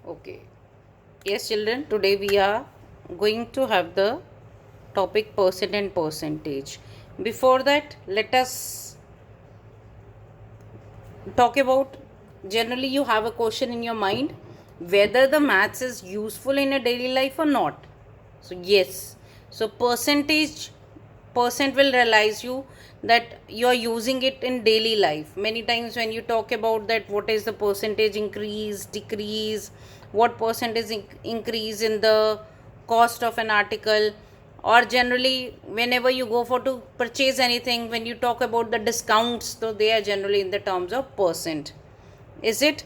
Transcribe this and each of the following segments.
Okay. Yes, children, today we are going to have the topic percent and percentage. Before that, let us talk about, generally you have a question in your mind whether the maths is useful in a daily life or not. So yes, so percent will realize you that you are using it in daily life. Many times when you talk about that, what is the percentage increase, decrease, what percentage increase in the cost of an article, or generally whenever you go for to purchase anything, when you talk about the discounts, so they are generally in the terms of percent. Is it?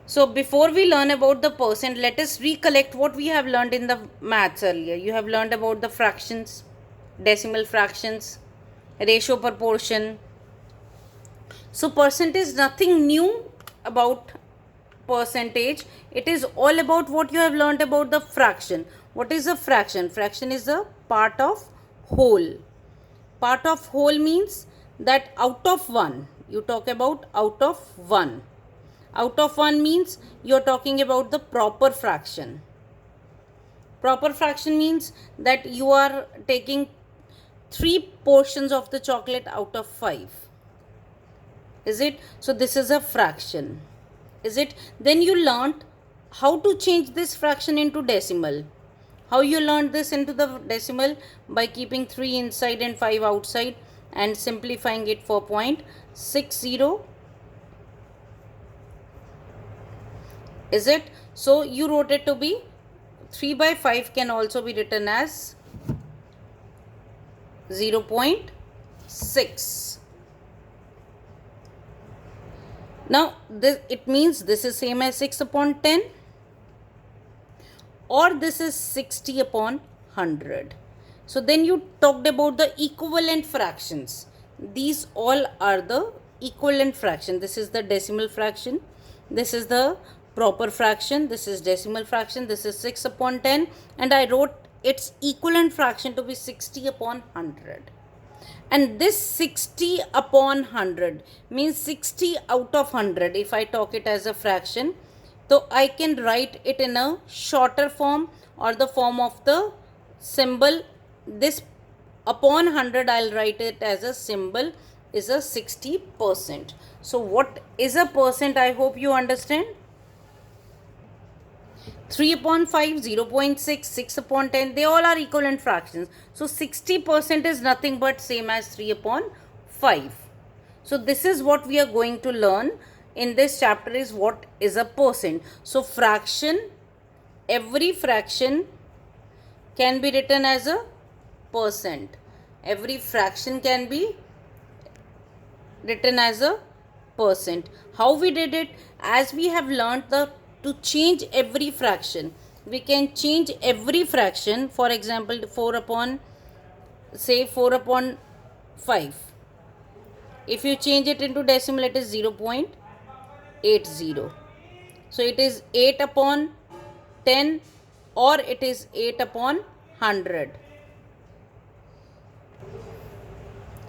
So before we learn about the percent, let us recollect what we have learned in the maths earlier. You have learned about the fractions, decimal fractions, ratio, proportion. So percent is nothing new about percentage. It is all about what you have learned about the fraction. What is a fraction? Fraction is a part of whole. Part of whole means that out of 1, you talk about out of 1. Out of 1 means you are talking about the proper fraction. Proper fraction means that you are taking 3 portions of the chocolate out of 5. Is it? So this is a fraction. Is it? Then you learnt how to change this fraction into decimal. How you learned this into the decimal? By keeping 3 inside and 5 outside and simplifying it for 0.60. Is it? So you wrote it to be 3 by 5 can also be written as 0.6. Now this, it means this is same as 6 upon 10, or this is 60 upon 100. So then you talked about the equivalent fractions. These all are the equivalent fraction. This is the decimal fraction. This is the proper fraction. This is decimal fraction. This is 6 upon 10. And I wrote its equivalent fraction to be 60 upon 100. And this 60 upon 100 means 60 out of 100. If I talk it as a fraction, so I can write it in a shorter form or the form of the symbol. This upon 100, I'll write it as a symbol is a 60%. So what is a percent? I hope you understand. 3 upon 5, 0.6, 6 upon 10, they all are equivalent fractions. So 60% is nothing but same as 3 upon 5. So this is what we are going to learn in this chapter, is what is a percent. So fraction, every fraction can be written as a percent. Every fraction can be written as a percent. How we did it? As we have learned the to change every fraction, we can change every fraction. For example, 4 upon, say 4 upon 5. If you change it into decimal, it is 0.80. So it is 8 upon 10, or it is 8 upon 100.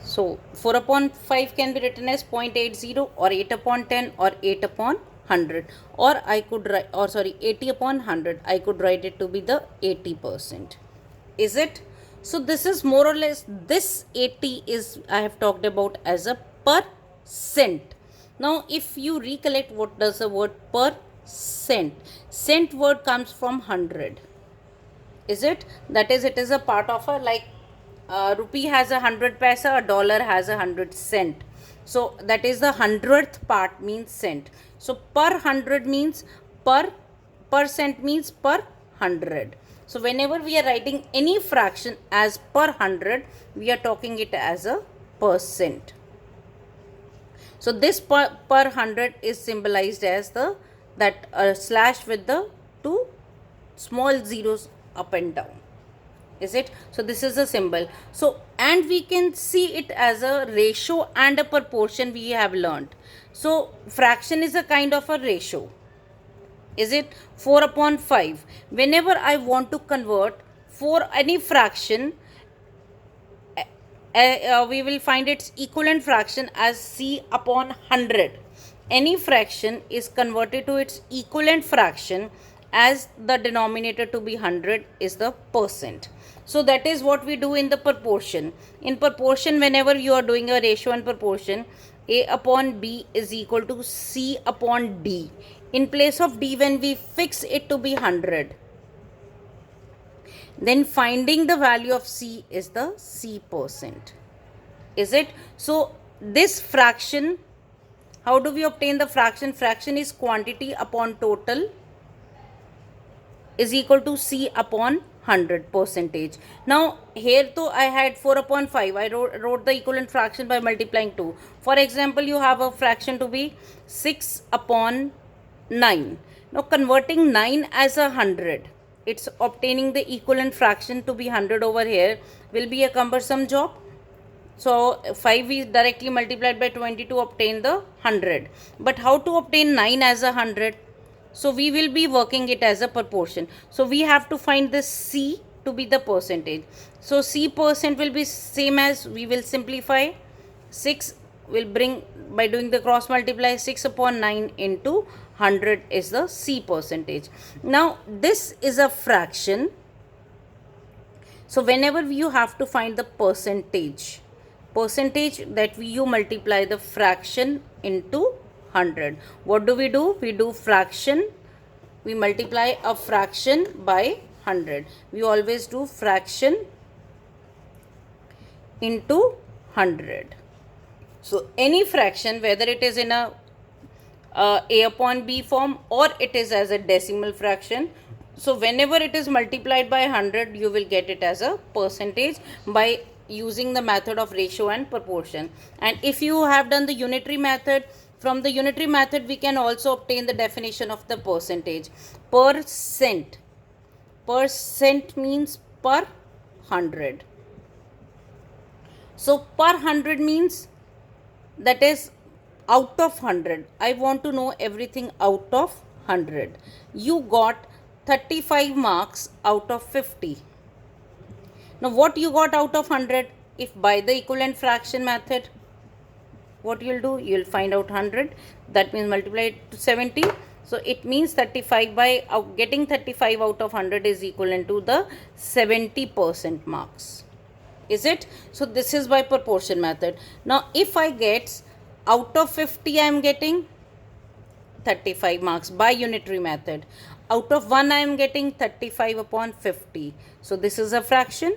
So 4 upon 5 can be written as 0.80, or 8 upon 10, or 8 upon 100, or I could write, or sorry, 80 upon 100, I could write it to be the 80%. Is it? So this is more or less, this 80 is, I have talked about as a percent. Now if you recollect, what does the word percent? Cent word comes from 100. Is it? That is, it is a part of a, like rupee has 100 paisa, a dollar has 100 cent. So that is the 100th part means cent. So per 100 means percent means per 100. So whenever we are writing any fraction as per 100, we are talking it as a percent. So this per 100 is symbolized as the that slash with the two small zeros up and down. Is it? So this is a symbol. So, and we can see it as a ratio and a proportion, we have learned. So fraction is a kind of a ratio. Is it? 4 upon 5. Whenever I want to convert for any fraction, we will find its equivalent fraction as C upon 100. any fraction is converted to its equivalent fraction as the denominator to be 100 is the percent. So that is what we do in the proportion. In proportion, whenever you are doing a ratio and proportion, A upon B is equal to C upon D. In place of D, when we fix it to be 100, then finding the value of C is the C percent. Is it? So this fraction, how do we obtain the fraction? Fraction is quantity upon total is equal to C upon 100 percentage. Now here too I had 4 upon 5. I wrote the equivalent fraction by multiplying 2. For example, you have a fraction to be 6 upon 9. Now converting 9 as a 100, it's obtaining the equivalent fraction to be 100 over here will be a cumbersome job. So 5 is directly multiplied by 20 to obtain the 100. But how to obtain 9 as a 100? So we will be working it as a proportion. So we have to find the C to be the percentage. So C percent will be same as, we will simplify. 6 will bring, by doing the cross multiply, 6 upon 9 into 100 is the C percentage. Now this is a fraction. So whenever you have to find the percentage that you multiply the fraction into 100. What do? We do fraction, we multiply a fraction by 100. We always do fraction into 100. So any fraction, whether it is in a A upon B form or it is as a decimal fraction, so whenever it is multiplied by 100, you will get it as a percentage by using the method of ratio and proportion. And if you have done the unitary method, from the unitary method we can also obtain the definition of the percentage. Percent means per 100. So per 100 means that is out of 100. I want to know everything out of 100. You got 35 marks out of 50. Now what you got out of 100? If by the equivalent fraction method, what you will do? You will find out 100. That means multiply it to 70. So it means 35 by getting 35 out of 100 is equivalent to the 70% marks. Is it? So this is by proportion method. Now if I get out of 50, I am getting 35 marks by unitary method. Out of 1 I am getting 35 upon 50. So this is a fraction.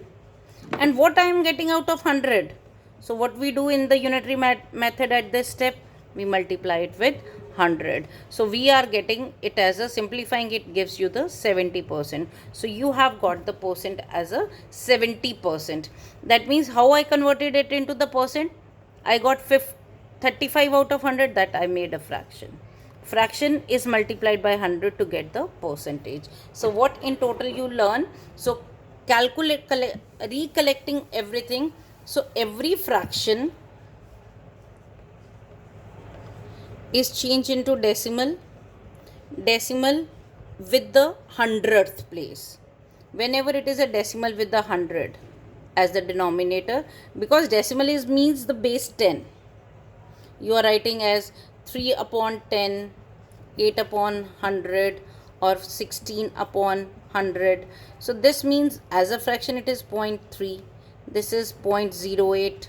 And what I am getting out of 100? So what we do in the unitary method at this step? We multiply it with 100. So we are getting it as a, simplifying it gives you the 70%. So you have got the percent as a 70%. That means how I converted it into the percent? I got 35 out of 100, that I made a fraction. Fraction is multiplied by 100 to get the percentage. So what in total you learn? So recollecting everything. So every fraction is changed into decimal with the 100th place. Whenever it is a decimal with the 100 as the denominator, because decimal means the base 10. You are writing as 3 upon 10, 8 upon 100 or 16 upon 100. So this means as a fraction it is 0.3, this is 0.08,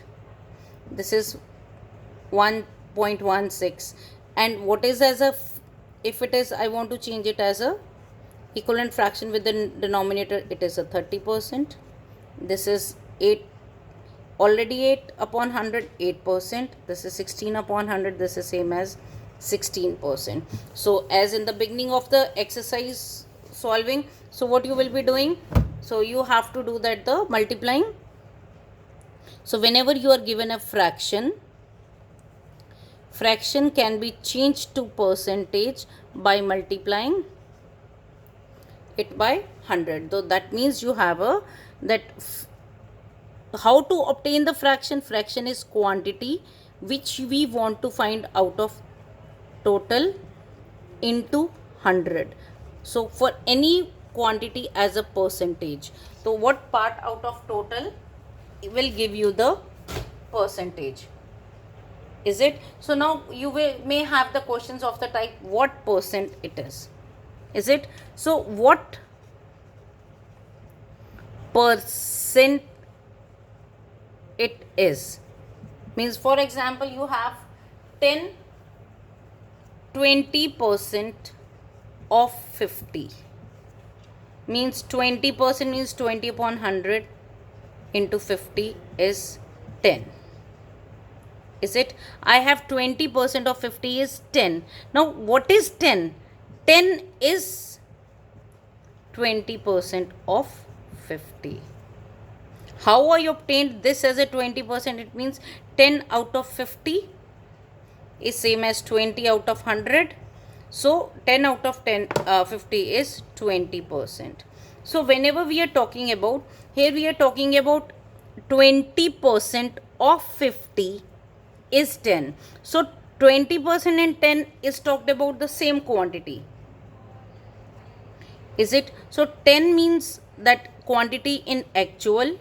this is 1.16. And what is as a, if it is, I want to change it as a equivalent fraction with the denominator, it is a 30%. This is 8, already 8 upon 100, 8%. This is 16 upon 100, this is same as 16%. So as in the beginning of the exercise solving, so what you will be doing? So you have to do that, the multiplying. So whenever you are given a fraction can be changed to percentage by multiplying it by 100. So that means you have a, that how to obtain the fraction? Fraction is quantity which we want to find out of total into 100. So for any quantity as a percentage, so what part out of total will give you the percentage? Is it? So now you may have the questions of the type what percent it is it? So what percent it is means, for example, you have 10, 20% of 50 means 20% means 20 upon 100 into 50 is 10. Is it? I have 20% of 50 is 10. Now what is 10? 10 is 20% of 50. How I obtained this as a 20%? It means 10 out of 50 is same as 20 out of 100. So 10 out of 50 is 20%. So whenever we are talking about, here we are talking about 20% of 50 is 10. So 20% and 10 is talked about the same quantity. Is it? So 10 means that quantity in actual.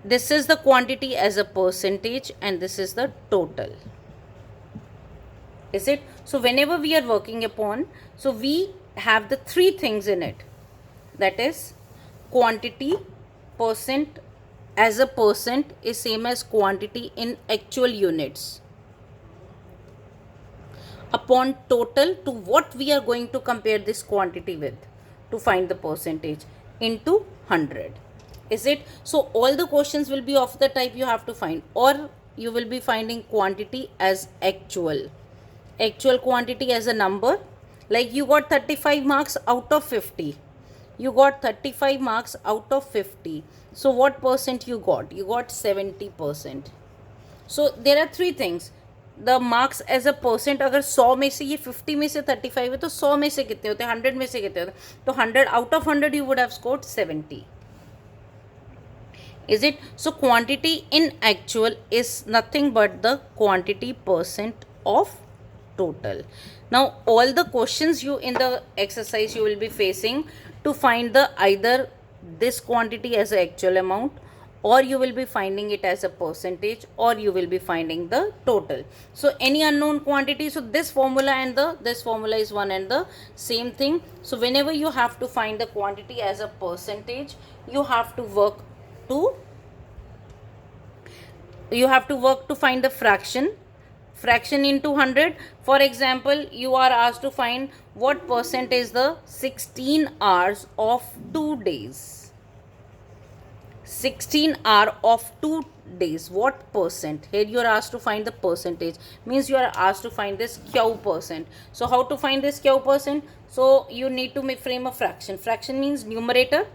This is the quantity as a percentage and this is the total. Is it? So whenever we are working upon, so we have the three things in it. That is quantity, percent as a percent is same as quantity in actual units upon total to what we are going to compare this quantity with to find the percentage into 100. Is it? So all the questions will be of the type you have to find, or you will be finding quantity as actual quantity as a number. Like you got 35 marks out of 50, you got 35 marks out of 50. So what percent you got? You got 70%. So there are three things. The marks as a percent, अगर 100 में से ये 50 में से 35 है तो 100 में से कितने होते हैं, 100 में से कितने होते हैं? तो 100 out of 100 you would have scored 70. Is it? So quantity in actual is nothing but the quantity percent of total. Now all the questions you in the exercise you will be facing to find the either this quantity as an actual amount, or you will be finding it as a percentage, or you will be finding the total. So any unknown quantity, so this formula and this formula is one and the same thing. So whenever you have to find the quantity as a percentage, you have to work to find the fraction into 100. For example, you are asked to find what percent is the 16 hours of 2 days. 16 hour of 2 days, what percent? Here you are asked to find the percentage, means you are asked to find this Q percent. So how to find this Q percent? So you need to frame a fraction. Fraction means numerator,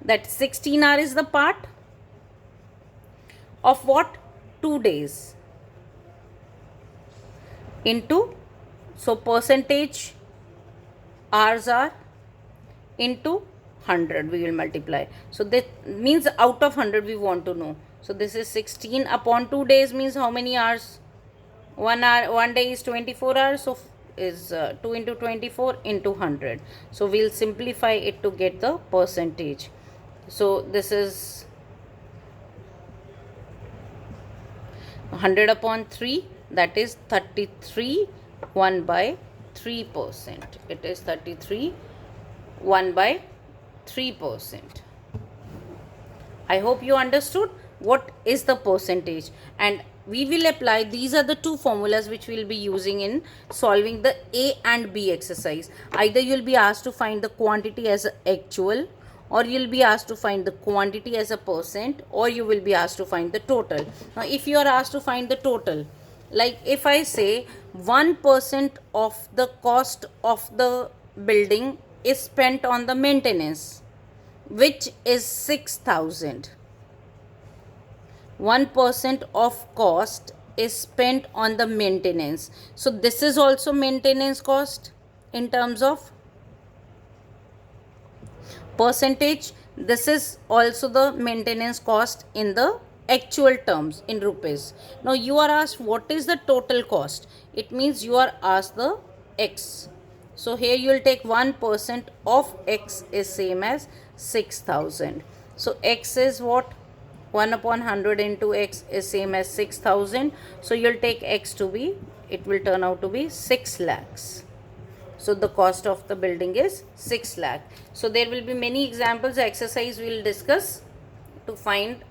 that 16 hour is the part of what? 2 days into, so percentage hours are into 100 we will multiply. So that means out of 100 we want to know. So this is 16 upon 2 days means how many hours? 1 hour, 1 day is 24 hours. So is 2 into 24 into 100. So we'll simplify it to get the percentage. So this is 100 upon 3, that is 33 1 by 3%. It is 33 1 by 3%. I hope you understood what is the percentage, and we will apply, these are the two formulas which we will be using in solving the A and B exercise. Either you will be asked to find the quantity as actual, or you will be asked to find the quantity as a percent, or you will be asked to find the total. Now if you are asked to find the total, like if I say 1% of the cost of the building is spent on the maintenance, which is 6,000. 1% of cost is spent on the maintenance. So this is also maintenance cost in terms of percentage. This is also the maintenance cost in the actual terms in rupees. Now you are asked what is the total cost. It means you are asked the X. So here you will take 1% of X is same as 6,000. So X is what? 1 upon 100 into x is same as 6000. So you'll take x to be, it will turn out to be 6 lakhs. So the cost of the building is 6 lakh. So there will be many examples, exercise we will discuss to find.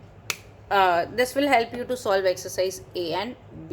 This will help you to solve exercise A and B.